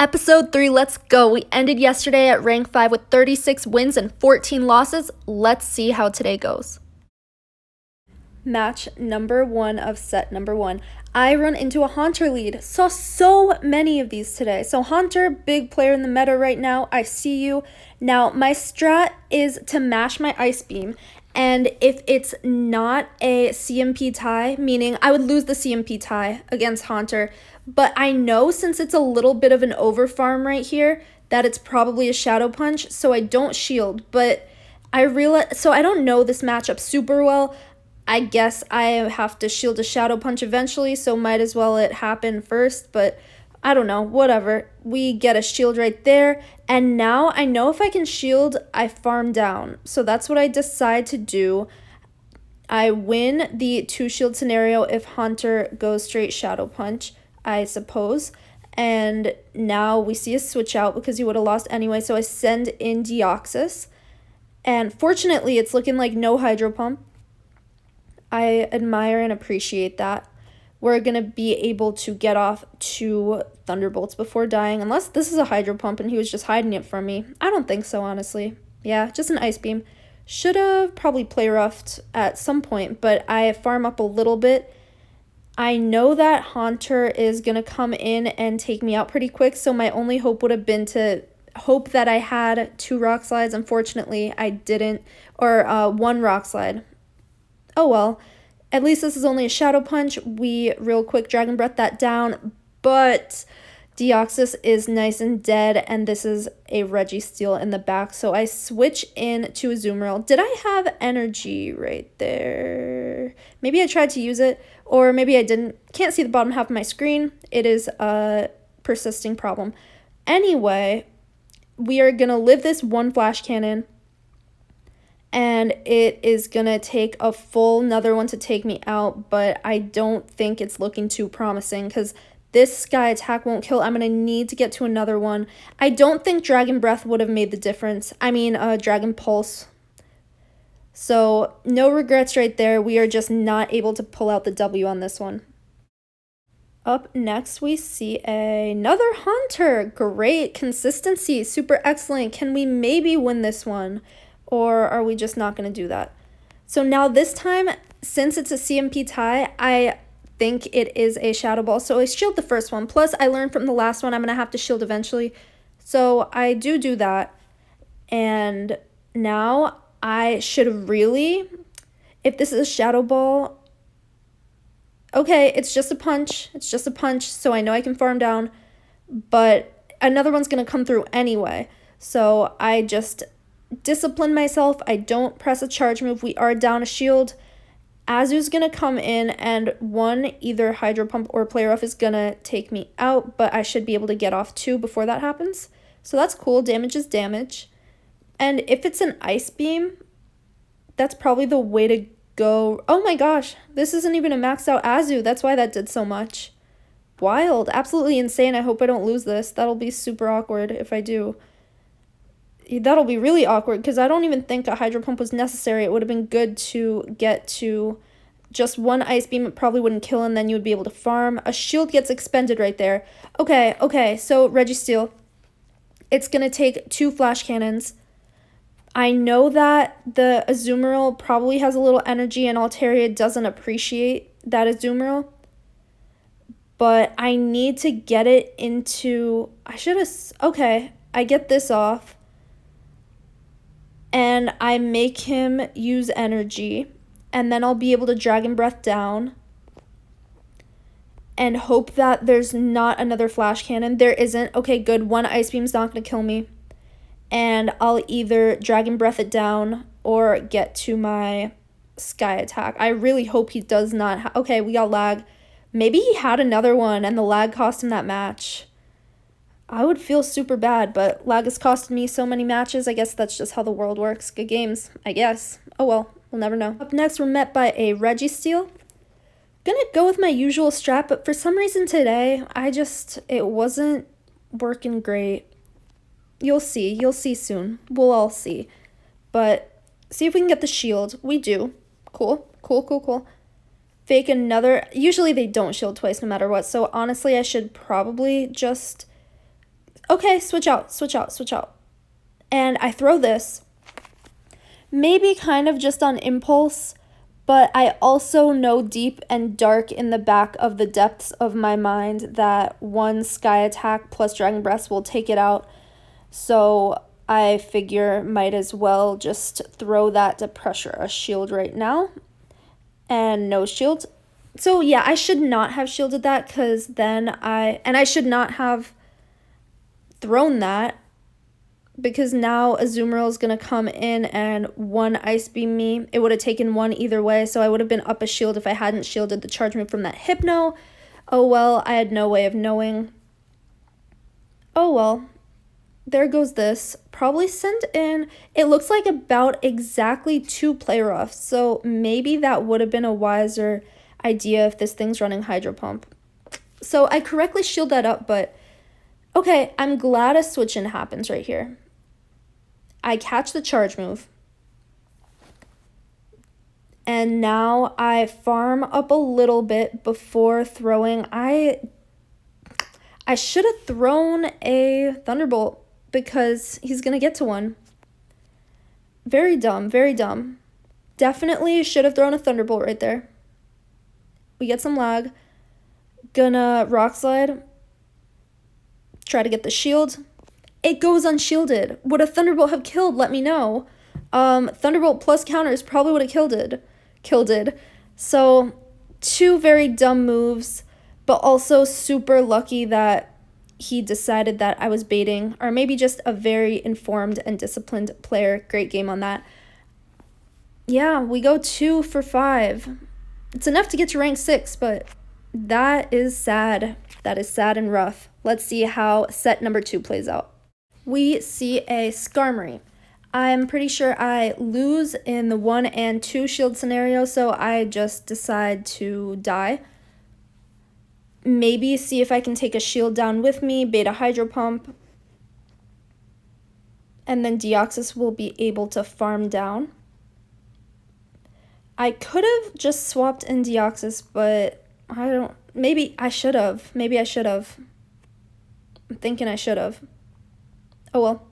Episode 3, let's go. We ended yesterday at rank 5 with 36 wins and 14 losses. Let's see how today goes. Match number 1 of set number 1. I run into a Haunter lead. Saw so many of these today. So Haunter, big player in the meta right now. I see you. Now, my strat is to mash my Ice Beam. And if it's not a CMP tie, meaning I would lose the CMP tie against Haunter, but I know since it's a little bit of an overfarm right here that it's probably a Shadow Punch, so I don't shield. But I realize, so I don't know this matchup super well. I guess I have to shield a Shadow Punch eventually, so might as well it happen first, but I don't know, whatever. We get a shield right there, and now I know if I can shield, I farm down. So that's what I decide to do. I win the 2-shield scenario if Haunter goes straight Shadow Punch, I suppose. And now we see a switch out because he would have lost anyway, so I send in Deoxys. And fortunately, it's looking like no Hydro Pump. I admire and appreciate that. We're going to be able to get off 2 Thunderbolts before dying, unless this is a Hydro Pump and he was just hiding it from me. I don't think so, honestly. Yeah, just an Ice Beam. Should have probably play roughed at some point, but I farm up a little bit. I know that Haunter is going to come in and take me out pretty quick, so my only hope would have been to hope that I had 2 Rock Slides. Unfortunately, I didn't, or 1 Rock Slide. Oh well, at least this is only a Shadow Punch. We real quick Dragon Breath that down, but Deoxys is nice and dead, and this is a Registeel in the back, so I switch in to a Azumarill. Did I have energy right there? Maybe I tried to use it, or maybe I didn't. Can't see the bottom half of my screen. It is a persisting problem. Anyway, we are going to live this 1 Flash Cannon, and it is going to take a full another one to take me out, but I don't think it's looking too promising because this Sky Attack won't kill. I'm going to need to get to another one. I don't think Dragon Breath would have made the difference. I mean, Dragon Pulse. So, no regrets right there. We are just not able to pull out the W on this one. Up next, we see another Haunter. Great consistency. Super excellent. Can we maybe win this one? Or are we just not going to do that? So now this time, since it's a CMP tie, I think it is a Shadow Ball. So I shield the first one. Plus, I learned from the last one I'm going to have to shield eventually. So I do that. And now I should really, if this is a Shadow Ball, okay, it's just a punch. It's just a punch, so I know I can farm down. But another one's going to come through anyway. So I just discipline myself. I don't press a charge move. We are down a shield. Azu's going to come in, and one either Hydro Pump or Play Rough is going to take me out, but I should be able to get off 2 before that happens. So that's cool. Damage is damage. And if it's an Ice Beam, that's probably the way to go. Oh my gosh, this isn't even a maxed out Azu. That's why that did so much. Wild. Absolutely insane. I hope I don't lose this. That'll be super awkward if I do. That'll be really awkward because I don't even think a Hydro Pump was necessary. It would have been good to get to just 1 Ice Beam. It probably wouldn't kill, and then you would be able to farm. A shield gets expended right there. Okay, so Registeel. It's going to take 2 Flash Cannons. I know that the Azumarill probably has a little energy, and Altaria doesn't appreciate that Azumarill. But I need to get it into... Okay, I get this off. And I make him use energy, and then I'll be able to Dragon Breath down and hope that there's not another Flash Cannon. There isn't. Okay, good. 1 Ice Beam's not going to kill me. And I'll either Dragon Breath it down or get to my Sky Attack. I really hope he does not. Okay, we got lag. Maybe he had another one and the lag cost him that match. I would feel super bad, but lag has costed me so many matches. I guess that's just how the world works. Good games, I guess. Oh well, we'll never know. Up next, we're met by a Registeel. Gonna go with my usual strat, but for some reason today, it wasn't working great. You'll see soon. We'll all see. But see if we can get the shield. We do. Cool. Fake another. Usually they don't shield twice no matter what, so honestly I should probably just Okay, switch out, switch out, switch out. And I throw this, maybe kind of just on impulse, but I also know deep and dark in the back of the depths of my mind that one sky attack plus Dragon Breath will take it out. So I figure might as well just throw that to pressure a shield right now. And no shield. So yeah, I should not have shielded that because then I should not have thrown that because now Azumarill is going to come in and one Ice Beam me. It would have taken one either way, so I would have been up a shield if I hadn't shielded the charge move from that Hypno. Oh well, I had no way of knowing. Oh well. There goes this. Probably send in, it looks like about exactly 2 play roughs, so maybe that would have been a wiser idea if this thing's running Hydro Pump. So I correctly shield that up, but okay, I'm glad a switch in happens right here. I catch the charge move. And now I farm up a little bit before throwing. I should have thrown a Thunderbolt because he's going to get to one. Very dumb, very dumb. Definitely should have thrown a Thunderbolt right there. We get some lag. Gonna Rock Slide. Try to get the shield. It goes unshielded. Would a Thunderbolt have killed? Let me know. Thunderbolt plus counters probably would have killed it. So 2 very dumb moves, but also super lucky that he decided that I was baiting, or maybe just a very informed and disciplined player. Great game on that. Yeah, we go 2 for 5. It's enough to get to rank 6, but that is sad. That is sad and rough. Let's see how set number 2 plays out. We see a Skarmory. I'm pretty sure I lose in the 1 and 2 shield scenario, so I just decide to die. Maybe see if I can take a shield down with me, beta Hydro Pump, and then Deoxys will be able to farm down. I could have just swapped in Deoxys, but maybe I should have. I'm thinking I should have. Oh well.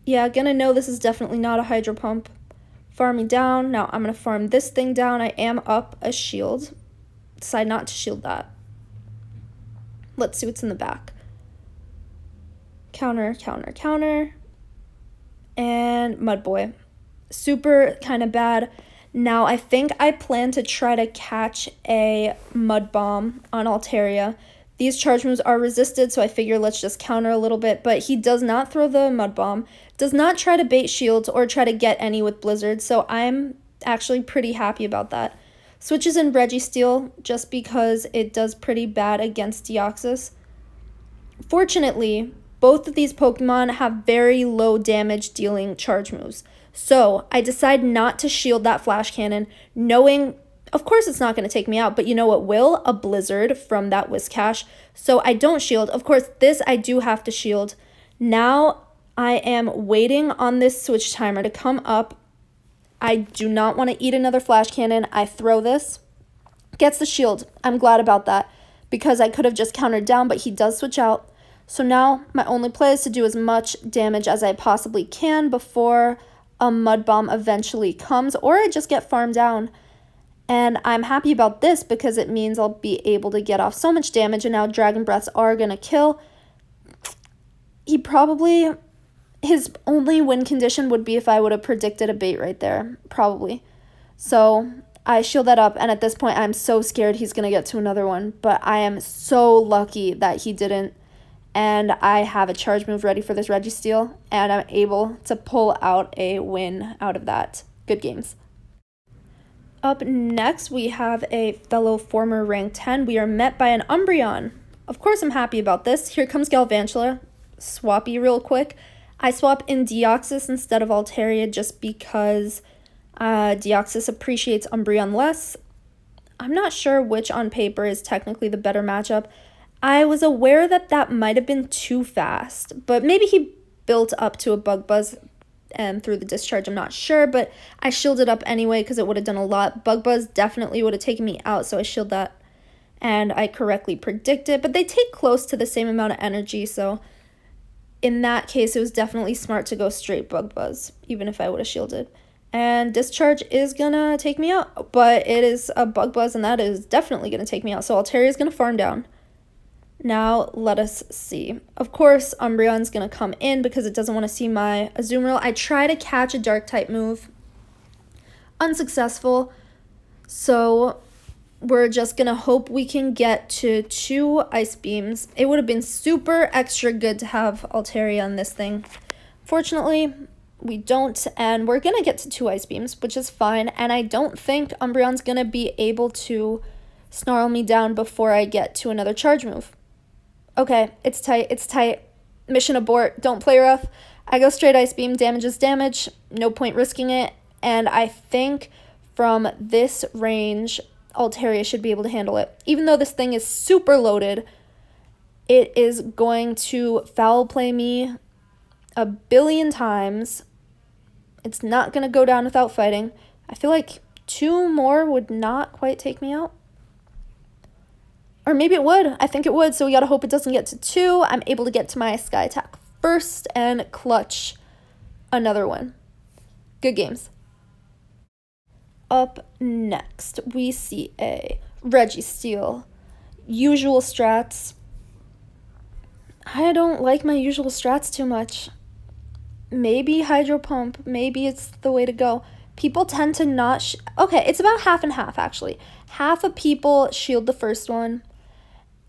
Yeah, gonna know this is definitely not a Hydro Pump. Farming down. Now I'm gonna farm this thing down. I am up a shield. Decide not to shield that. Let's see what's in the back. Counter, counter, counter. And Mud Boy. Super kind of bad. Now I think I plan to try to catch a Mud Bomb on Altaria. These charge moves are resisted, so I figure let's just counter a little bit. But he does not throw the Mud Bomb. Does not try to bait shields or try to get any with Blizzard. So I'm actually pretty happy about that. Switches in Registeel just because it does pretty bad against Deoxys. Fortunately, both of these Pokemon have very low damage dealing charge moves. So I decide not to shield that Flash Cannon, knowing, of course it's not going to take me out, but you know what will? A Blizzard from that Whiscash. So I don't shield. Of course, this I do have to shield. Now I am waiting on this switch timer to come up. I do not want to eat another Flash Cannon. I throw this. Gets the shield. I'm glad about that because I could have just countered down, but he does switch out. So now my only play is to do as much damage as I possibly can before a Mud Bomb eventually comes, or I just get farmed down. And I'm happy about this because it means I'll be able to get off so much damage, and now Dragon Breaths are going to kill. His only win condition would be if I would have predicted a bait right there, probably. So I shield that up, and at this point I'm so scared he's going to get to another one, but I am so lucky that he didn't. And I have a charge move ready for this Registeel, and I'm able to pull out a win out of that. Good games. Up next, we have a fellow former rank 10. We are met by an Umbreon. Of course I'm happy about this. Here comes Galvantula. Swappy real quick. I swap in Deoxys instead of Altaria just because Deoxys appreciates Umbreon less. I'm not sure which on paper is technically the better matchup. I was aware that that might have been too fast, but maybe he built up to a Bug Buzz and through the discharge, I'm not sure, but I shielded up anyway because it would have done a lot. Bug Buzz definitely would have taken me out, so I shield that. and I correctly predicted, but they take close to the same amount of energy, so in that case, it was definitely smart to go straight Bug Buzz, even if I would have shielded. And Discharge is gonna take me out, but it is a Bug Buzz, and that is definitely gonna take me out, so Altaria is gonna farm down. Now, let us see. Of course, Umbreon's gonna come in because it doesn't want to see my Azumarill. I try to catch a Dark-type move. Unsuccessful. So we're just gonna hope we can get to 2 Ice Beams. It would have been super extra good to have Altaria on this thing. Fortunately, we don't, and we're gonna get to 2 Ice Beams, which is fine, and I don't think Umbreon's gonna be able to snarl me down before I get to another charge move. Okay, it's tight. Mission abort, don't play rough. I go straight Ice Beam, damage is damage, no point risking it, and I think from this range, Altaria should be able to handle it. Even though this thing is super loaded, it is going to foul play me a billion times. It's not going to go down without fighting. I feel like 2 more would not quite take me out. Or maybe it would. I think it would, so we gotta hope it doesn't get to 2. I'm able to get to my Sky Attack first and clutch another one. Good games. Up next, we see a Registeel. Usual strats. I don't like my usual strats too much. Maybe Hydro Pump. Maybe it's the way to go. People tend to not... okay, it's about half and half, actually. Half of people shield the first one.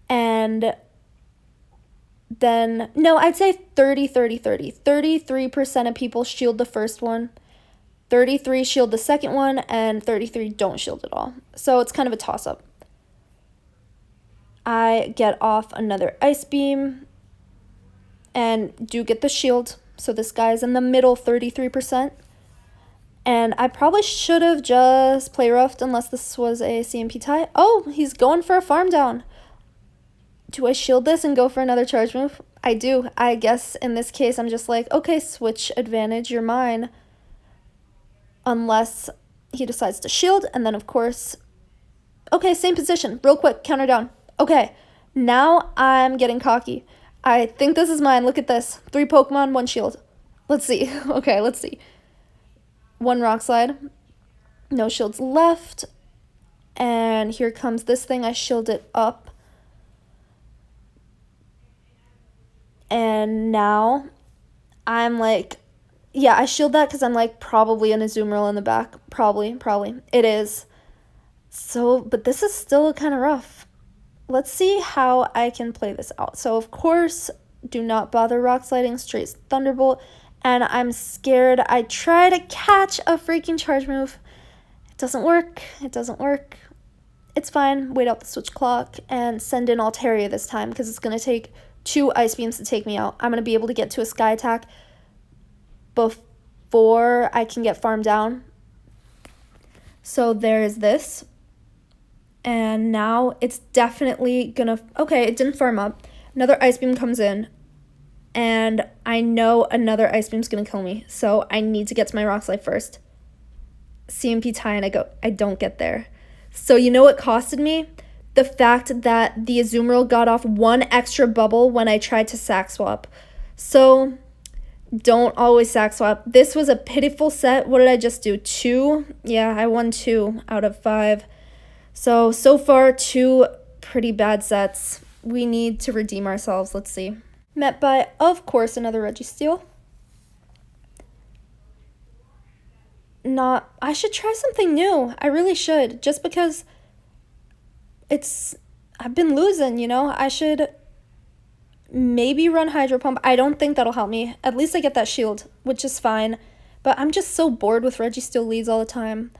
And then... no, I'd say 30-30-30. 33% of people shield the first one. 33 shield the second one. And 33 don't shield at all. So it's kind of a toss-up. I get off another Ice Beam. And do get the shield. So this guy's in the middle, 33%. And I probably should have just play roughed unless this was a CMP tie. Oh, he's going for a farm down. Do I shield this and go for another charge move? I do. I guess in this case, I'm just like, okay, switch advantage, you're mine. Unless he decides to shield. And then, of course, okay, same position. Real quick, counter down. Okay, now I'm getting cocky. I think this is mine. Look at this. 3 Pokemon, 1 shield. Let's see. Okay, let's see. 1 Rock Slide. No shields left. And here comes this thing. I shield it up. And now I'm like, yeah, I shield that because I'm like probably an Azumarill in the back. Probably. It is. So, but this is still kind of rough. Let's see how I can play this out. So, of course, do not bother Rock Sliding, straight Thunderbolt. And I'm scared. I try to catch a freaking charge move. It doesn't work. It's fine. Wait out the switch clock and send in Altaria this time because it's going to take 2 Ice Beams to take me out. I'm going to be able to get to a Sky Attack before I can get farmed down. So there's this. And now it's definitely going to... okay, it didn't farm up. Another Ice Beam comes in. And I know another Ice Beam's going to kill me. So I need to get to my Rock Slide first. CMP tie and I don't get there. So you know what costed me? The fact that the Azumarill got off 1 extra bubble when I tried to sack swap. So don't always sack swap. This was a pitiful set. What did I just do? 2? Yeah, I won 2 out of 5. So far 2 pretty bad sets. We need to redeem ourselves. Let's see. Met by, of course, another Registeel. I should try something new. I really should. Just because I've been losing, you know? I should maybe run Hydro Pump. I don't think that'll help me. At least I get that shield, which is fine. But I'm just so bored with Registeel leads all the time.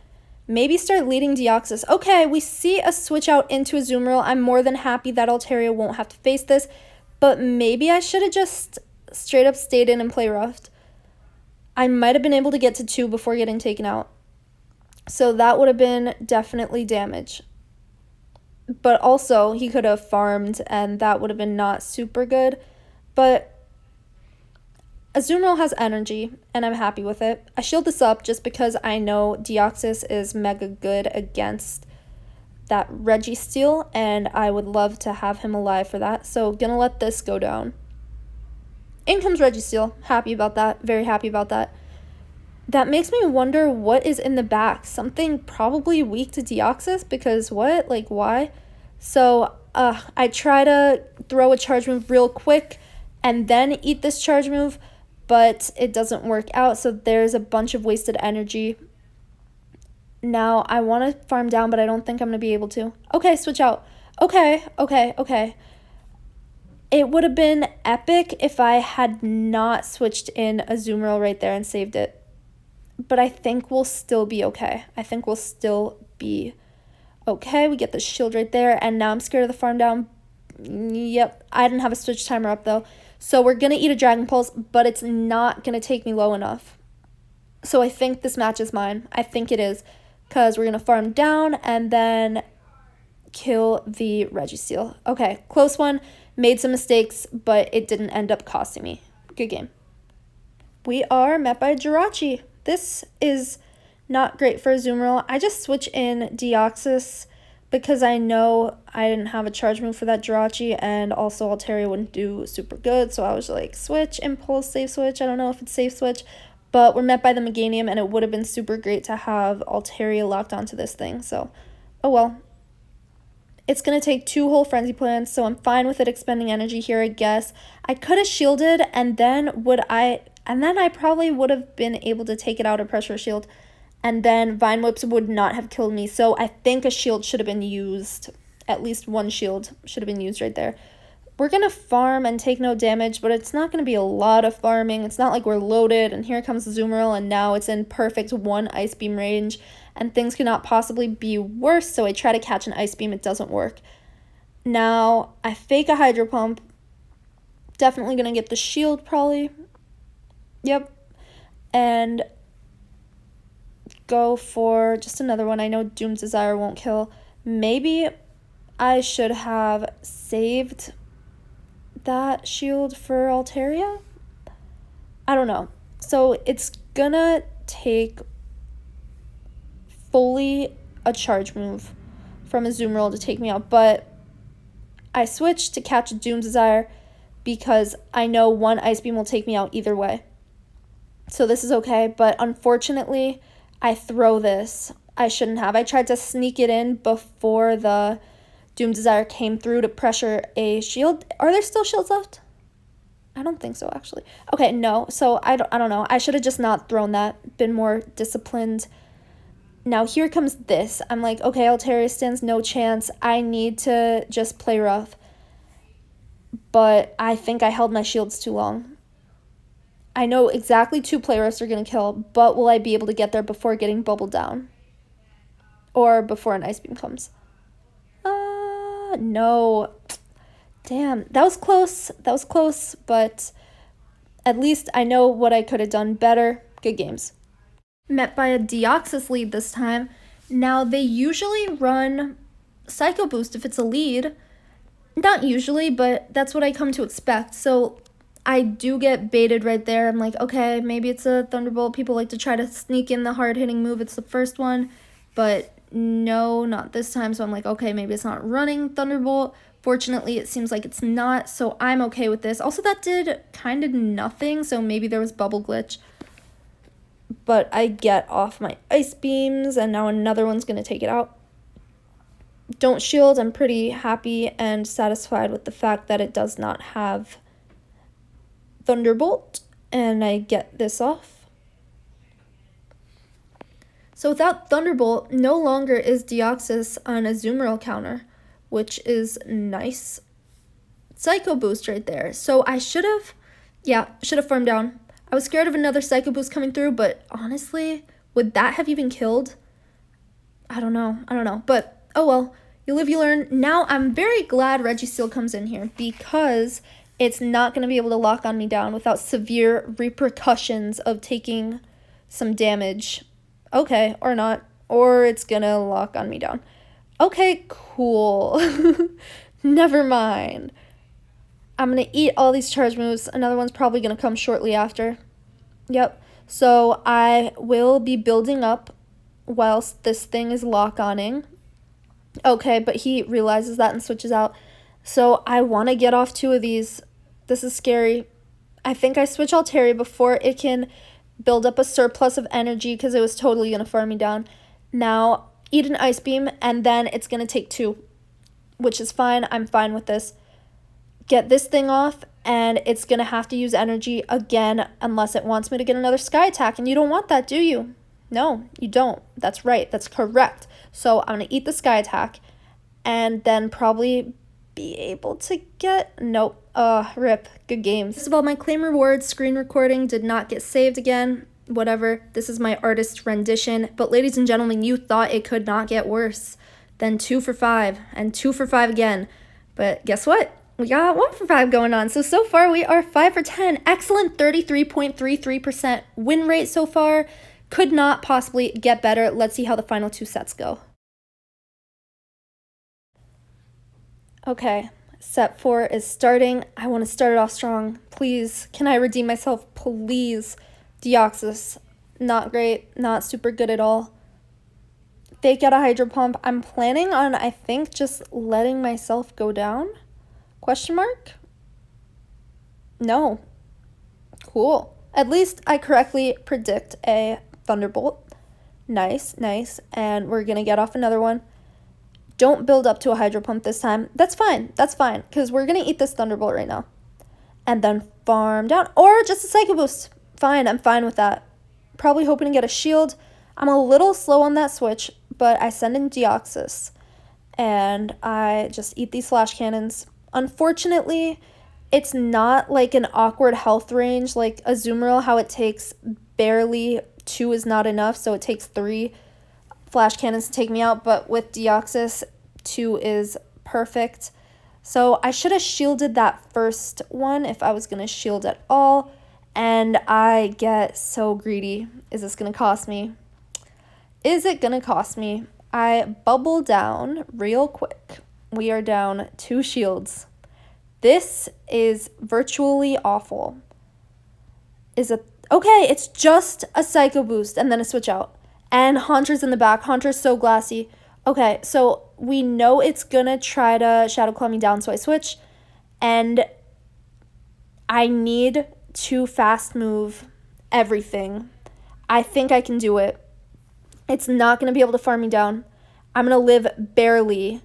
Maybe start leading Deoxys. Okay, we see a switch out into Azumarill. I'm more than happy that Altaria won't have to face this. But maybe I should have just straight up stayed in and play roughed. I might have been able to get to 2 before getting taken out. So that would have been definitely damage. But also, he could have farmed, and that would have been not super good. But Azumarill has energy, and I'm happy with it. I shield this up just because I know Deoxys is mega good against that Registeel, and I would love to have him alive for that. So gonna let this go down. In comes Registeel. Happy about that. Very happy about that. That makes me wonder what is in the back. Something probably weak to Deoxys, because what? Like, why? So I try to throw a charge move real quick and then eat this charge move, but it doesn't work out, so there's a bunch of wasted energy. Now, I want to farm down, but I don't think I'm going to be able to. Okay, switch out. Okay. It would have been epic if I had not switched in a Azumarill right there and saved it. But I think we'll still be okay. We get the shield right there, and now I'm scared of the farm down. Yep, I didn't have a switch timer up, though. So we're going to eat a Dragon Pulse, but it's not going to take me low enough. So I think this match is mine. I think it is, because we're going to farm down and then kill the Registeel. Okay, close one. Made some mistakes, but it didn't end up costing me. Good game. We are met by Jirachi. This is not great for Azumarill. I just switch in Deoxys because I know I didn't have a charge move for that Jirachi, and also Altaria wouldn't do super good, so I was like, switch, impulse, safe switch. I don't know if it's safe switch, but we're met by the Meganium, and it would have been super great to have Altaria locked onto this thing, so oh well. It's going to take 2 whole Frenzy Plants, so I'm fine with it expending energy here, I guess. I could have shielded, and then I probably would have been able to take it out of Pressure Shield, and then Vine Whips would not have killed me, so I think a shield should have been used. At least one shield should have been used right there. We're going to farm and take no damage, but it's not going to be a lot of farming. It's not like we're loaded, and here comes Azumarill, and now it's in perfect 1 Ice Beam range, and things cannot possibly be worse, so I try to catch an Ice Beam. It doesn't work. Now, I fake a Hydro Pump. Definitely going to get the shield, probably. Yep. And go for just another one. I know Doom's Desire won't kill. Maybe I should have saved that shield for Altaria? I don't know. So it's gonna take fully a charge move from Azumarill to take me out, but I switched to catch Doom's Desire because I know 1 Ice Beam will take me out either way. So this is okay, but unfortunately, I throw this. I shouldn't have. I tried to sneak it in before the Doom Desire came through to pressure a shield. Are there still shields left? I don't think so, actually. Okay, no. So I don't know. I should have just not thrown that. Been more disciplined. Now here comes this. I'm like, okay, Altaria stands no chance. I need to just play rough. But I think I held my shields too long. I know exactly 2 play roughs are going to kill, but will I be able to get there before getting bubbled down? Or before an Ice Beam comes? No. Damn, that was close, but at least I know what I could have done better. Good games. Met by a Deoxys lead this time. Now, they usually run Psycho Boost if it's a lead. Not usually, but that's what I come to expect. So I do get baited right there. I'm like, okay, maybe it's a Thunderbolt. People like to try to sneak in the hard-hitting move. It's the first one, but no, not this time. So I'm like, okay, maybe it's not running Thunderbolt. Fortunately, it seems like it's not, so I'm okay with this. Also, that did kind of nothing, so maybe there was bubble glitch. But I get off my Ice Beams, and now another one's going to take it out. Don't shield. I'm pretty happy and satisfied with the fact that it does not have Thunderbolt, and I get this off. So without Thunderbolt, no longer is Deoxys on a Azumarill counter, which is nice. Psycho Boost right there. So I should have farmed down. I was scared of another Psycho Boost coming through, but honestly, would that have even killed? I don't know. But, oh well, you live, you learn. Now, I'm very glad Registeel comes in here because it's not going to be able to lock on me down without severe repercussions of taking some damage. Okay, or not. Or it's going to lock on me down. Okay, cool. Never mind. I'm going to eat all these charge moves. Another one's probably going to come shortly after. Yep. So I will be building up whilst this thing is lock-oning. Okay, but he realizes that and switches out. So I want to get off 2 of these. This is scary. I think I switch Altaria before it can build up a surplus of energy because it was totally going to farm me down. Now, eat an Ice Beam, and then it's going to take 2, which is fine. I'm fine with this. Get this thing off, and it's going to have to use energy again unless it wants me to get another Sky Attack, and you don't want that, do you? No, you don't. That's right. That's correct. So I'm going to eat the Sky Attack, and then probably be able to get... Nope. Rip. Good games. First of all, my claim rewards screen recording did not get saved again. Whatever. This is my artist rendition. But ladies and gentlemen, you thought it could not get worse than 2 for 5 and 2 for 5 again. But guess what? We got 1 for 5 going on. So far we are 5 for 10. Excellent 33.33% win rate so far. Could not possibly get better. Let's see how the final 2 sets go. Okay, set 4 is starting. I want to start it off strong. Please, can I redeem myself? Please. Deoxys, not great, not super good at all. Fake out a Hydro Pump. I'm planning on, I think, just letting myself go down? Question mark? No. Cool. At least I correctly predict a Thunderbolt. Nice, nice. And we're going to get off another one. Don't build up to a Hydro Pump this time. That's fine, because we're going to eat this Thunderbolt right now. And then farm down. Or just a Psycho Boost. Fine, I'm fine with that. Probably hoping to get a shield. I'm a little slow on that switch, but I send in Deoxys. And I just eat these Flash Cannons. Unfortunately, it's not like an awkward health range like Azumarill, how it takes barely 2 is not enough, so it takes 3 Flash Cannons to take me out, but with Deoxys, 2 is perfect. So I should have shielded that first one if I was going to shield at all, and I get so greedy. Is this going to cost me? Is it going to cost me? I bubble down real quick. We are down 2 shields. This is virtually awful. Okay, it's just a Psycho Boost and then a switch out. And Haunter's in the back. Haunter's so glassy. Okay, so we know it's gonna try to Shadow Claw me down, so I switch. And I need to fast move everything. I think I can do it. It's not gonna be able to farm me down. I'm gonna live barely.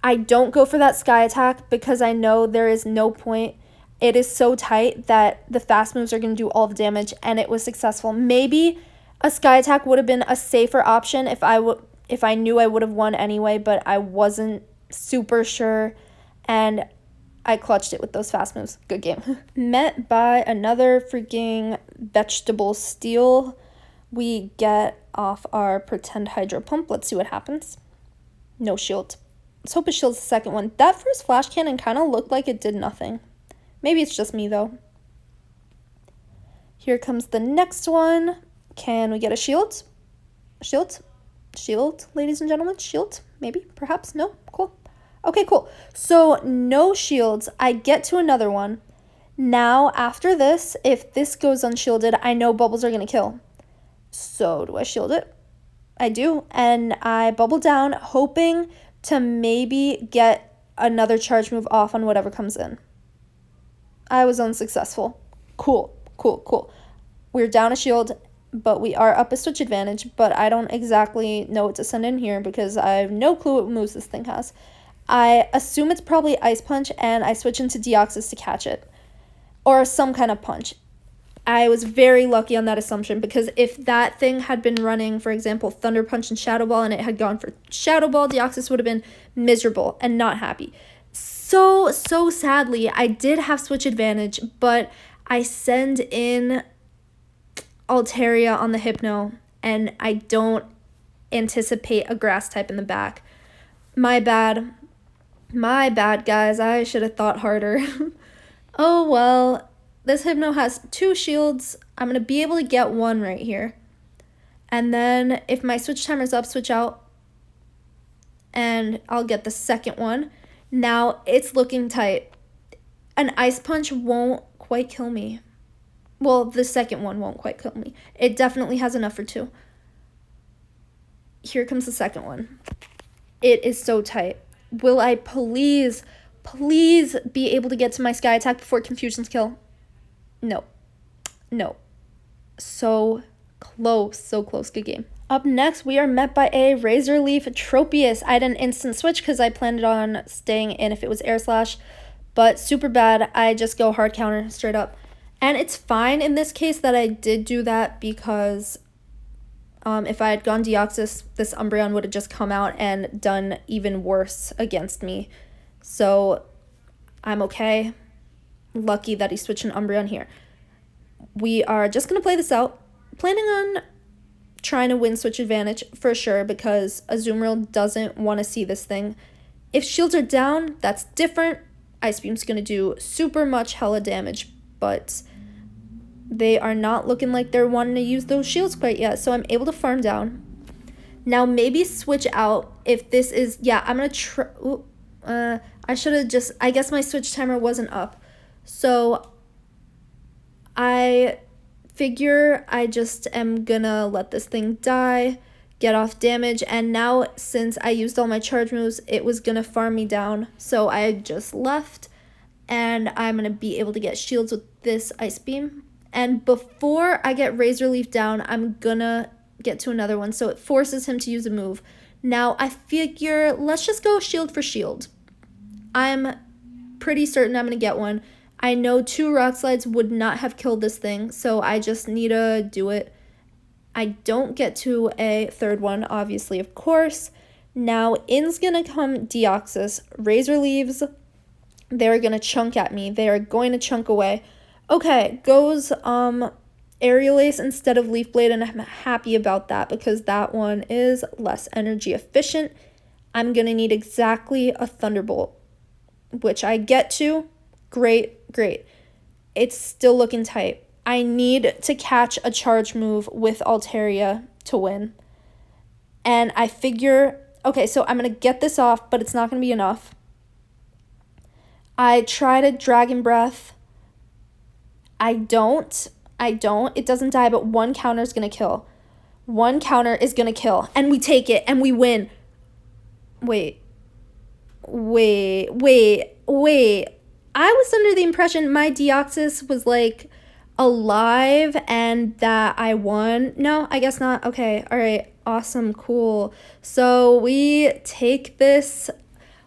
I don't go for that Sky Attack because I know there is no point. It is so tight that the fast moves are going to do all the damage, and it was successful. Maybe a Sky Attack would have been a safer option if I knew I would have won anyway, but I wasn't super sure, and I clutched it with those fast moves. Good game. Met by another freaking vegetable steal. We get off our pretend Hydro Pump. Let's see what happens. No shield. Let's hope it shields the second one. That first Flash Cannon kind of looked like it did nothing. Maybe it's just me, though. Here comes the next one. Can we get a shield? Shield? Shield, ladies and gentlemen? Shield? Maybe? Perhaps? No? Cool. Okay, cool. So, no shields. I get to another one. Now, after this, if this goes unshielded, I know bubbles are going to kill. So, do I shield it? I do. And I bubble down, hoping to maybe get another charge move off on whatever comes in. I was unsuccessful. Cool. We're down a shield, but we are up a switch advantage, but I don't exactly know what to send in here because I have no clue what moves this thing has. I assume it's probably Ice Punch, and I switch into Deoxys to catch it. Or some kind of punch. I was very lucky on that assumption because if that thing had been running, for example, Thunder Punch and Shadow Ball, and it had gone for Shadow Ball, Deoxys would have been miserable and not happy. So sadly, I did have switch advantage, but I send in Altaria on the Hypno, and I don't anticipate a grass type in the back. My bad, guys. I should have thought harder. Oh, well, this Hypno has 2 shields. I'm going to be able to get 1 right here. And then if my switch timer's up, switch out, and I'll get the second one. Now, it's looking tight. An Ice Punch won't quite kill me. Well, the second one won't quite kill me. It definitely has enough for 2. Here comes the second one. It is so tight. Will I please be able to get to my sky attack before Confusion's kill? No. No. So close. Good game. Up next, we are met by a Razor Leaf Tropius. I had an instant switch because I planned on staying in if it was Air Slash, but super bad. I just go hard counter straight up. And it's fine in this case that I did do that because if I had gone Deoxys, this Umbreon would have just come out and done even worse against me. So I'm okay. Lucky that he switched an Umbreon here. We are just going to play this out. Planning on trying to win switch advantage for sure because Azumarill doesn't want to see this thing. If shields are down, that's different. Ice Beam's going to do super much hella damage, but they are not looking like they're wanting to use those shields quite yet, so I'm able to farm down. Now maybe switch out if this is, yeah, I'm going to try, I should have just, I guess my switch timer wasn't up. So I figure I just am gonna let this thing die, get off damage, and now since I used all my charge moves, it was gonna farm me down. So I just left, and I'm gonna be able to get shields with this Ice Beam. And before I get Razor Leaf down, I'm gonna get to another one, so it forces him to use a move. Now I figure let's just go shield for shield. I'm pretty certain I'm gonna get one. I know 2 Rock Slides would not have killed this thing, so I just need to do it. I don't get to a third one, obviously, of course. Now, in's gonna come Deoxys. Razor Leaves, they're gonna chunk at me. They are going to chunk away. Okay, goes Aerial Ace instead of Leaf Blade, and I'm happy about that because that one is less energy efficient. I'm gonna need exactly a Thunderbolt, which I get to. Great. It's still looking tight. I need to catch a charge move with Altaria to win. And I figure, okay, so I'm going to get this off, but it's not going to be enough. I try to Dragon Breath. I don't. It doesn't die, but 1 counter is going to kill. 1 counter is going to kill. And we take it, and we win. Wait. I was under the impression my Deoxys was like alive and that I won. No, I guess not. Okay, all right, awesome, cool. So we take this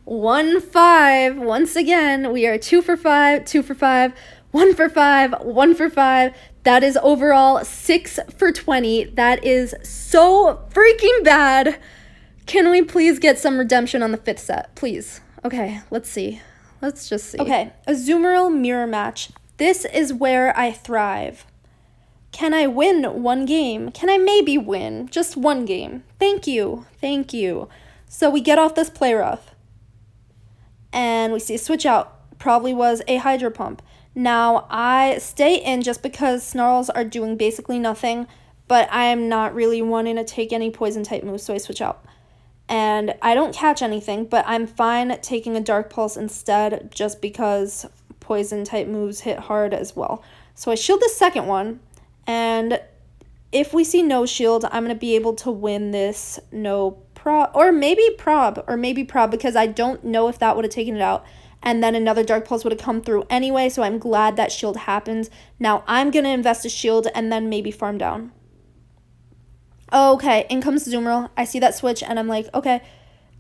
1-5. Once again, we are 2 for 5, 2 for 5, 1 for 5, 1 for 5. That is overall 6 for 20. That is so freaking bad. Can we please get some redemption on the 5th set, please? Okay, let's see. Let's just see. Okay, Azumarill mirror match. This is where I thrive. Can I win 1 game? Can I maybe win just 1 game? Thank you. So we get off this play rough. And we see a switch out. Probably was a Hydro Pump. Now, I stay in just because Snarls are doing basically nothing, but I am not really wanting to take any poison type moves, so I switch out. And I don't catch anything, but I'm fine taking a Dark Pulse instead just because poison type moves hit hard as well. So I shield the second one, and if we see no shield, I'm going to be able to win this no prob, or maybe prob, because I don't know if that would have taken it out. And then another Dark Pulse would have come through anyway, so I'm glad that shield happened. Now I'm going to invest a shield and then maybe farm down. Okay, in comes Azumarill. I see that switch, and I'm like, okay,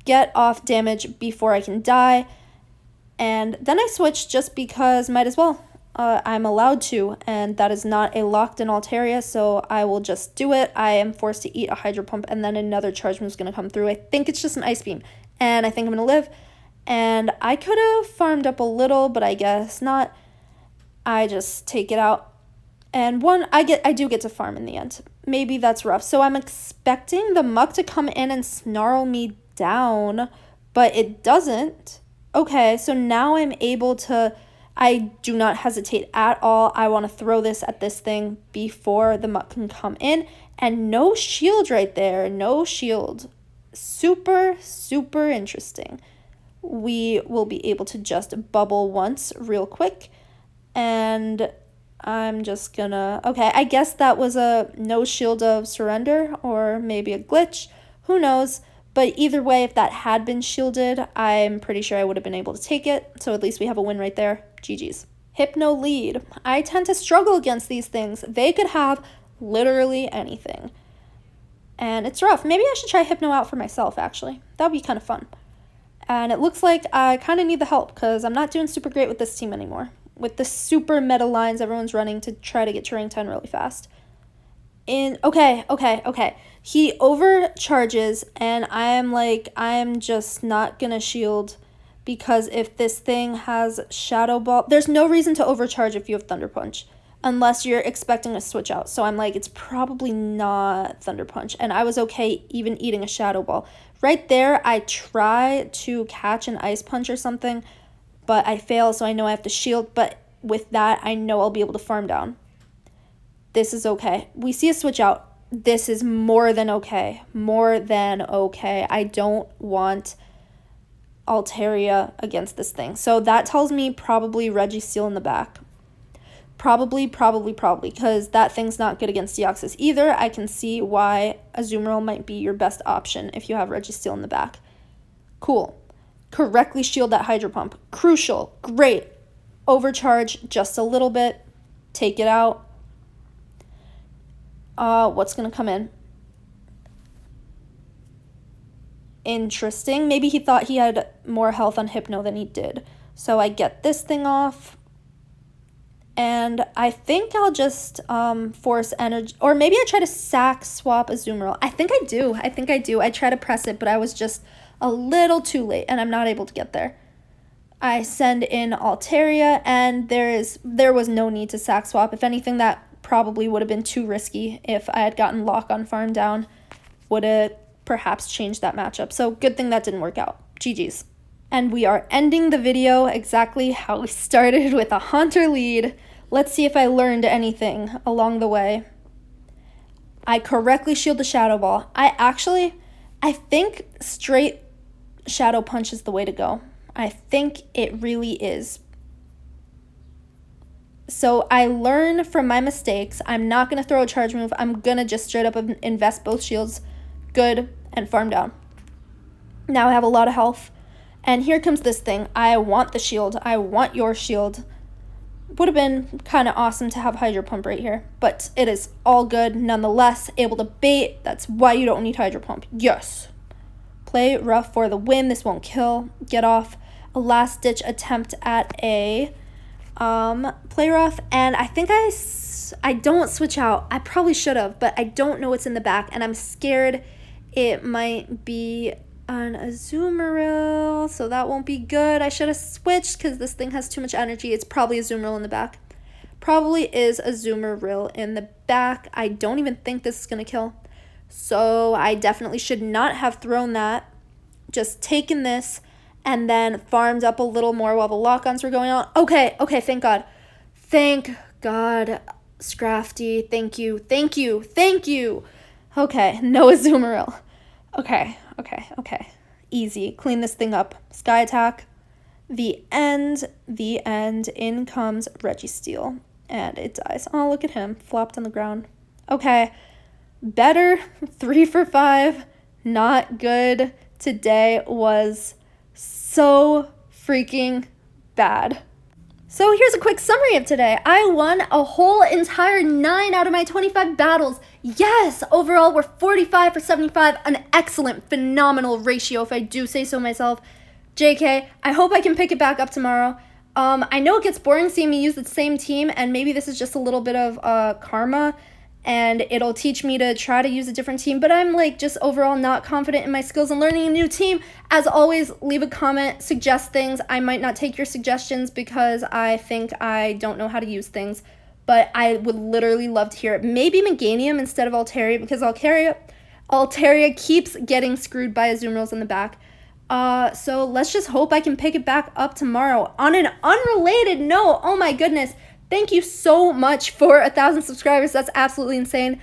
get off damage before I can die. And then I switch just because might as well. I'm allowed to, and that is not a locked-in Altaria, so I will just do it. I am forced to eat a Hydro Pump, and then another charge move is going to come through. I think it's just an Ice Beam, and I think I'm going to live. And I could have farmed up a little, but I guess not. I just take it out. And I do get to farm in the end. Maybe that's rough. So I'm expecting the Muck to come in and snarl me down, but it doesn't. Okay, so now I'm able to, I do not hesitate at all. I want to throw this at this thing before the Muck can come in. And no shield right there, no shield. Super interesting. We will be able to just bubble once real quick. And I'm just gonna, okay, I guess that was a no shield of surrender or maybe a glitch. Who knows? But either way, if that had been shielded, I'm pretty sure I would have been able to take it. So at least we have a win right there. GG's. Hypno lead. I tend to struggle against these things. They could have literally anything. And it's rough. Maybe I should try Hypno out for myself, actually. That would be kind of fun. And it looks like I kind of need the help because I'm not doing super great with this team anymore. With the super meta lines everyone's running to try to get to rank 10 really fast. Okay. He overcharges, and I'm just not gonna shield because if this thing has Shadow Ball, there's no reason to overcharge if you have Thunder Punch unless you're expecting a switch out. So I'm like, it's probably not Thunder Punch, and I was okay even eating a Shadow Ball. Right there, I try to catch an Ice Punch or something, but I fail, so I know I have to shield, but with that, I know I'll be able to farm down. This is okay. We see a switch out. This is more than okay. More than okay. I don't want Altaria against this thing. So that tells me probably Registeel in the back. Probably, because that thing's not good against Deoxys either. I can see why Azumarill might be your best option if you have Registeel in the back. Cool. Correctly shield that Hydro Pump. Crucial. Great. Overcharge just a little bit. Take it out. What's going to come in? Interesting. Maybe he thought he had more health on Hypno than he did. So I get this thing off. And I think I'll just force energy. Or maybe I try to sack swap Azumarill. I think I do. I try to press it, but I was just a little too late. And I'm not able to get there. I send in Altaria. And there was no need to sack swap. If anything, that probably would have been too risky. If I had gotten Lock on farm down, would have perhaps changed that matchup. So good thing that didn't work out. GG's. And we are ending the video exactly how we started, with a Haunter lead. Let's see if I learned anything along the way. I correctly shield the Shadow Ball. I think straight Shadow Punch is the way to go. I think it really is. So I learn from my mistakes. I'm not going to throw a charge move. I'm going to just straight up invest both shields. Good. And farm down. Now I have a lot of health. And here comes this thing. I want the shield. I want your shield. Would have been kind of awesome to have Hydro Pump right here. But it is all good nonetheless. Able to bait. That's why you don't need Hydro Pump. Yes. Play rough for the win. This won't kill. Get off. A last ditch attempt at a play rough, and I think I don't switch out. I probably should have, but I don't know what's in the back, and I'm scared it might be an Azumarill, so that won't be good. I should have switched because this thing has too much energy. It's probably Azumarill in the back. Probably is Azumarill in the back. I don't even think this is going to kill, so I definitely should not have thrown that. Just taken this and then farmed up a little more while the lock-ons were going on. Okay, thank God. Thank God, Scrafty. Thank you. Okay, no Azumarill. Okay. Easy. Clean this thing up. Sky Attack. The end. In comes Registeel. And it dies. Oh, look at him. Flopped on the ground. Okay. Better. 3 for 5. Not good. Today was so freaking bad. So here's a quick summary of today. I won a whole entire 9 out of my 25 battles. Yes, overall we're 45 for 75, an excellent, phenomenal ratio if I do say so myself. JK, I hope I can pick it back up tomorrow. I know it gets boring seeing me use the same team, and maybe this is just a little bit of karma, and it'll teach me to try to use a different team, but I'm just overall not confident in my skills and learning a new team. As always, leave a comment, suggest things. I might not take your suggestions because I think I don't know how to use things, but I would literally love to hear it. Maybe Meganium instead of Altaria, because Altaria keeps getting screwed by Azumarills in the back. So let's just hope I can pick it back up tomorrow. On an unrelated note, oh my goodness, thank you so much for 1,000 subscribers. That's absolutely insane.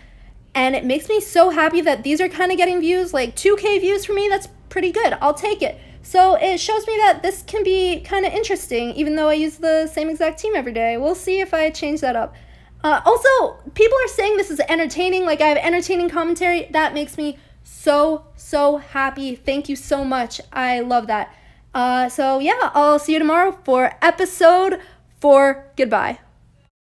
And it makes me so happy that these are kind of getting views. 2K views for me, that's pretty good. I'll take it. So it shows me that this can be kind of interesting, even though I use the same exact team every day. We'll see if I change that up. Also, people are saying this is entertaining. I have entertaining commentary. That makes me So happy. Thank you so much. I love that. So yeah, I'll see you tomorrow for episode 4. Goodbye.